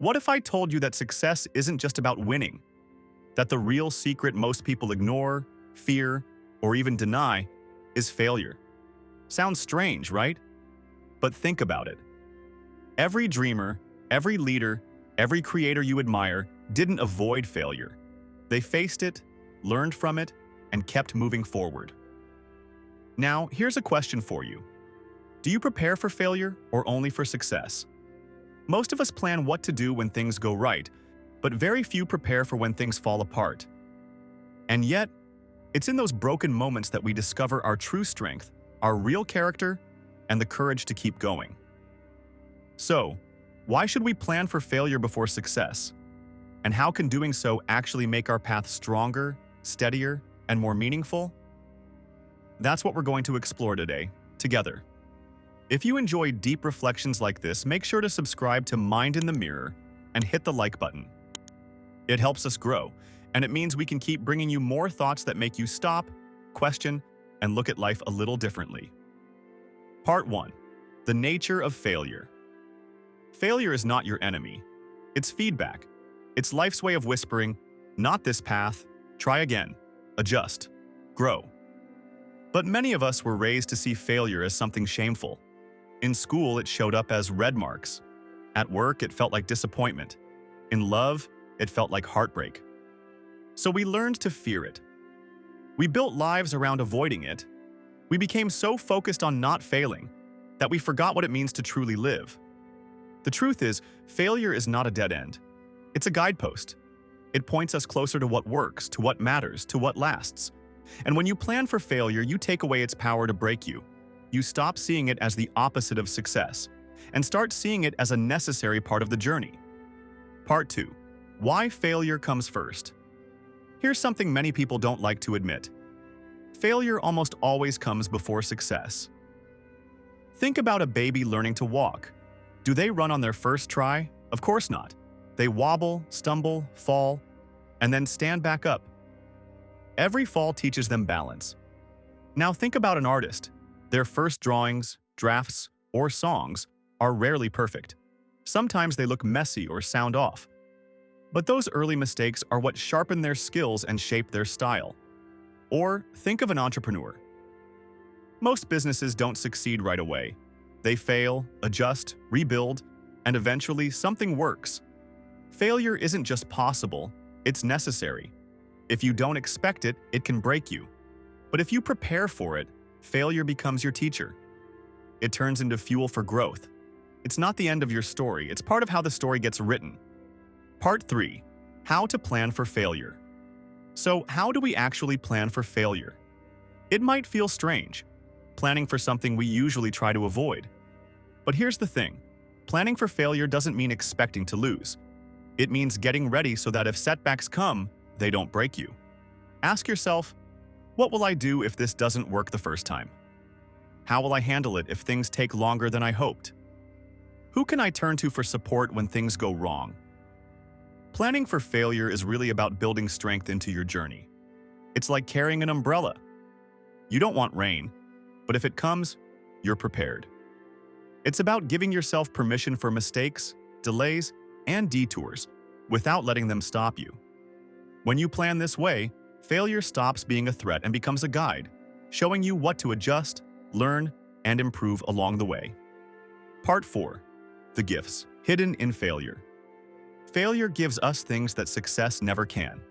What if I told you that success isn't just about winning? That the real secret most people ignore, fear, or even deny is failure? Sounds strange, right? But think about it. Every dreamer, every leader, every creator you admire didn't avoid failure. They faced it, learned from it, and kept moving forward. Now, here's a question for you. Do you prepare for failure or only for success? Most of us plan what to do when things go right, but very few prepare for when things fall apart. And yet, it's in those broken moments that we discover our true strength, our real character, and the courage to keep going. So, why should we plan for failure before success? And how can doing so actually make our path stronger, steadier, and more meaningful? That's what we're going to explore today, together. If you enjoy deep reflections like this, make sure to subscribe to Mind in the Mirror and hit the like button. It helps us grow, and it means we can keep bringing you more thoughts that make you stop, question, and look at life a little differently. Part 1. The nature of failure. Failure is not your enemy. It's feedback. It's life's way of whispering, not this path, try again, adjust, grow. But many of us were raised to see failure as something shameful. In school, it showed up as red marks. At work, it felt like disappointment. In love, it felt like heartbreak. So we learned to fear it. We built lives around avoiding it. We became so focused on not failing that we forgot what it means to truly live. The truth is, failure is not a dead end. It's a guidepost. It points us closer to what works, to what matters, to what lasts. And when you plan for failure, you take away its power to break you. You stop seeing it as the opposite of success and start seeing it as a necessary part of the journey. Part 2. Why failure comes first. Here's something many people don't like to admit. Failure almost always comes before success. Think about a baby learning to walk. Do they run on their first try? Of course not. They wobble, stumble, fall, and then stand back up. Every fall teaches them balance. Now think about an artist. Their first drawings, drafts, or songs are rarely perfect. Sometimes they look messy or sound off. But those early mistakes are what sharpen their skills and shape their style. Or think of an entrepreneur. Most businesses don't succeed right away. They fail, adjust, rebuild, and eventually something works. Failure isn't just possible, it's necessary. If you don't expect it, it can break you. But if you prepare for it, failure becomes your teacher. It turns into fuel for growth. It's not the end of your story, it's part of how the story gets written. Part 3. How to plan for failure. So, how do we actually plan for failure? It might feel strange, planning for something we usually try to avoid. But here's the thing. Planning for failure doesn't mean expecting to lose. It means getting ready so that if setbacks come, they don't break you. Ask yourself, what will I do if this doesn't work the first time? How will I handle it if things take longer than I hoped? Who can I turn to for support when things go wrong? Planning for failure is really about building strength into your journey. It's like carrying an umbrella. You don't want rain, but if it comes, you're prepared. It's about giving yourself permission for mistakes, delays, and detours without letting them stop you. When you plan this way, failure stops being a threat and becomes a guide, showing you what to adjust, learn, and improve along the way. Part 4. The gifts hidden in failure. Failure gives us things that success never can.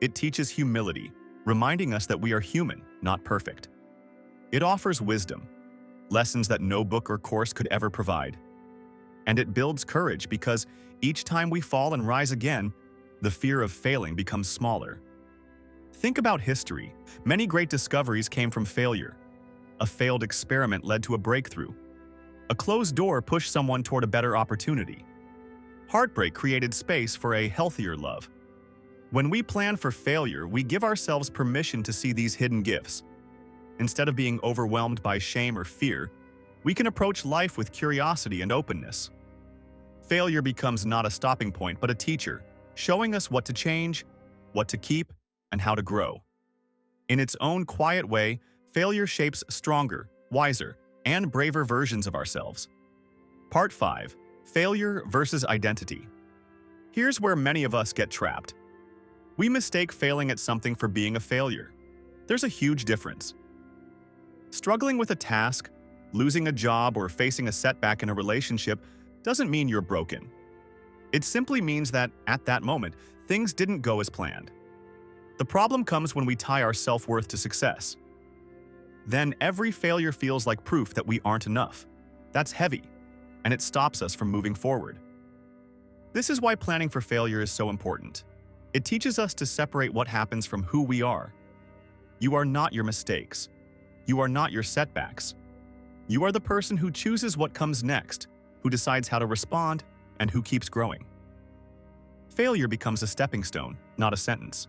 It teaches humility, reminding us that we are human, not perfect. It offers wisdom, lessons that no book or course could ever provide. And it builds courage because each time we fall and rise again, the fear of failing becomes smaller. Think about history. Many great discoveries came from failure. A failed experiment led to a breakthrough. A closed door pushed someone toward a better opportunity. Heartbreak created space for a healthier love. When we plan for failure, we give ourselves permission to see these hidden gifts. Instead of being overwhelmed by shame or fear, we can approach life with curiosity and openness. Failure becomes not a stopping point, but a teacher, showing us what to change, what to keep, and how to grow. In its own quiet way, failure shapes stronger, wiser, and braver versions of ourselves. Part 5. Failure versus identity. Here's where many of us get trapped. We mistake failing at something for being a failure. There's a huge difference. Struggling with a task, losing a job, or facing a setback in a relationship doesn't mean you're broken. It simply means that, at that moment, things didn't go as planned. The problem comes when we tie our self-worth to success. Then every failure feels like proof that we aren't enough. That's heavy, and it stops us from moving forward. This is why planning for failure is so important. It teaches us to separate what happens from who we are. You are not your mistakes. You are not your setbacks. You are the person who chooses what comes next, who decides how to respond, and who keeps growing. Failure becomes a stepping stone, not a sentence.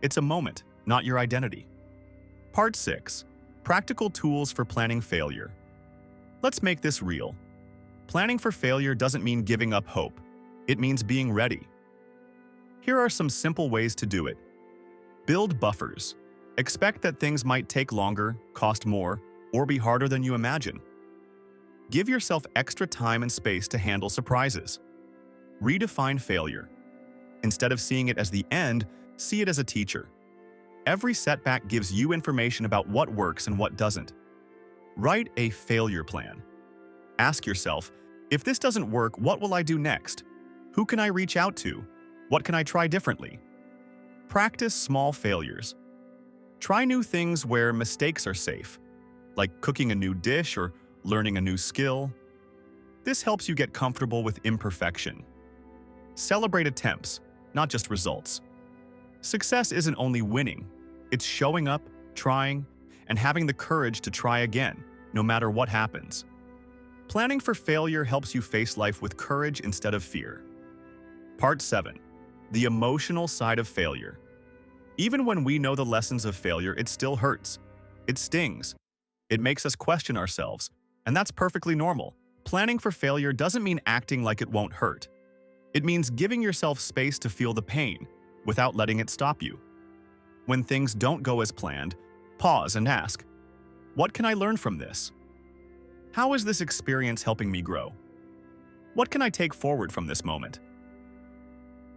It's a moment, not your identity. Part 6. Practical tools for planning failure. Let's make this real. Planning for failure doesn't mean giving up hope. It means being ready. Here are some simple ways to do it. Build buffers. Expect that things might take longer, cost more, or be harder than you imagine. Give yourself extra time and space to handle surprises. Redefine failure. Instead of seeing it as the end, see it as a teacher. Every setback gives you information about what works and what doesn't. Write a failure plan. Ask yourself, if this doesn't work, what will I do next? Who can I reach out to? What can I try differently? Practice small failures. Try new things where mistakes are safe, like cooking a new dish or learning a new skill. This helps you get comfortable with imperfection. Celebrate attempts, not just results. Success isn't only winning, it's showing up, trying, and having the courage to try again, no matter what happens. Planning for failure helps you face life with courage instead of fear. Part 7. The emotional side of failure. Even when we know the lessons of failure, it still hurts. It stings. It makes us question ourselves, and that's perfectly normal. Planning for failure doesn't mean acting like it won't hurt. It means giving yourself space to feel the pain without letting it stop you. When things don't go as planned, pause and ask, what can I learn from this? How is this experience helping me grow? What can I take forward from this moment?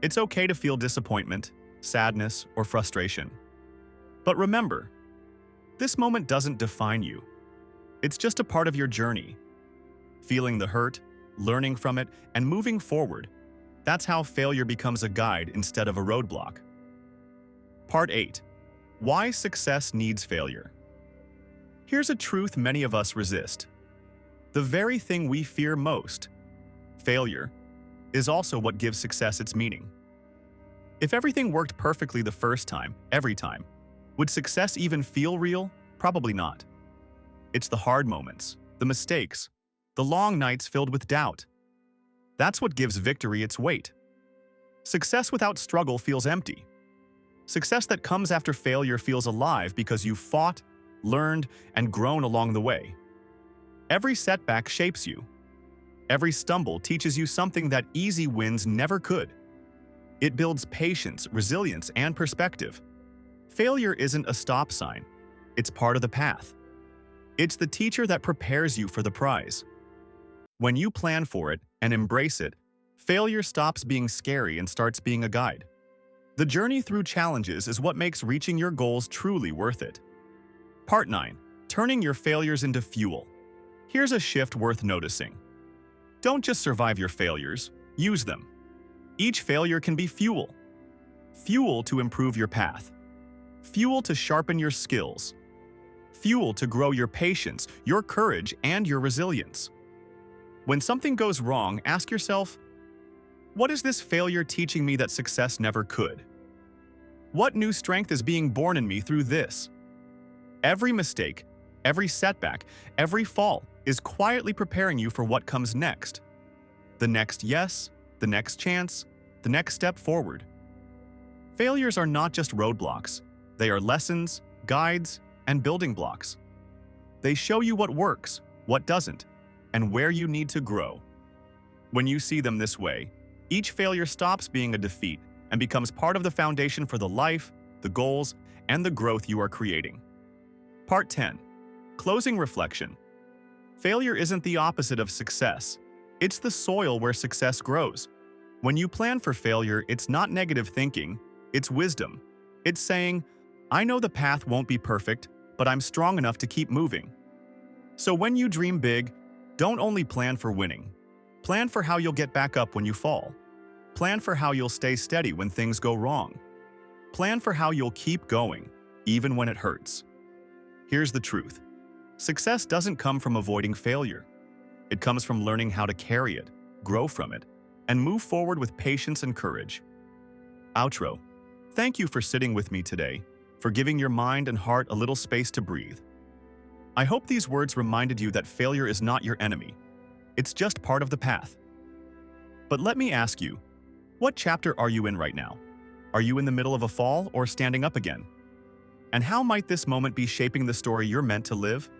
It's okay to feel disappointment, sadness, or frustration. But remember, this moment doesn't define you. It's just a part of your journey. Feeling the hurt, learning from it, and moving forward, that's how failure becomes a guide instead of a roadblock. Part 8. Why success needs failure. Here's a truth many of us resist. The very thing we fear most, failure, is also what gives success its meaning. If everything worked perfectly the first time, every time, would success even feel real? Probably not. It's the hard moments, the mistakes, the long nights filled with doubt. That's what gives victory its weight. Success without struggle feels empty. Success that comes after failure feels alive because you've fought, learned, and grown along the way. Every setback shapes you. Every stumble teaches you something that easy wins never could. It builds patience, resilience, and perspective. Failure isn't a stop sign. It's part of the path. It's the teacher that prepares you for the prize. When you plan for it and embrace it, failure stops being scary and starts being a guide. The journey through challenges is what makes reaching your goals truly worth it. Part 9. Turning your failures into fuel. Here's a shift worth noticing. Don't just survive your failures, use them. Each failure can be fuel. Fuel to improve your path. Fuel to sharpen your skills. Fuel to grow your patience, your courage, and your resilience. When something goes wrong, ask yourself, what is this failure teaching me that success never could? What new strength is being born in me through this? Every mistake, every setback, every fall is quietly preparing you for what comes next. The next yes, the next chance, the next step forward. Failures are not just roadblocks. They are lessons, guides, and building blocks. They show you what works, what doesn't, and where you need to grow. When you see them this way, each failure stops being a defeat and becomes part of the foundation for the life, the goals, and the growth you are creating. Part 10. Closing reflection. Failure isn't the opposite of success. It's the soil where success grows. When you plan for failure, it's not negative thinking, it's wisdom. It's saying, I know the path won't be perfect, but I'm strong enough to keep moving. So when you dream big, don't only plan for winning. Plan for how you'll get back up when you fall. Plan for how you'll stay steady when things go wrong. Plan for how you'll keep going, even when it hurts. Here's the truth. Success doesn't come from avoiding failure. It comes from learning how to carry it, grow from it, and move forward with patience and courage. Outro. Thank you for sitting with me today, for giving your mind and heart a little space to breathe. I hope these words reminded you that failure is not your enemy. It's just part of the path. But let me ask you, what chapter are you in right now? Are you in the middle of a fall or standing up again? And how might this moment be shaping the story you're meant to live?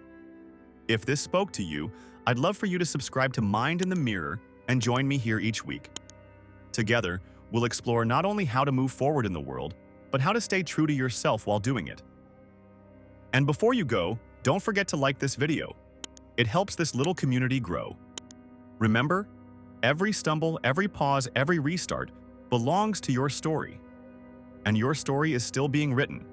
If this spoke to you, I'd love for you to subscribe to Mind in the Mirror and join me here each week. Together, we'll explore not only how to move forward in the world, but how to stay true to yourself while doing it. And before you go, don't forget to like this video. It helps this little community grow. Remember, every stumble, every pause, every restart belongs to your story. And your story is still being written.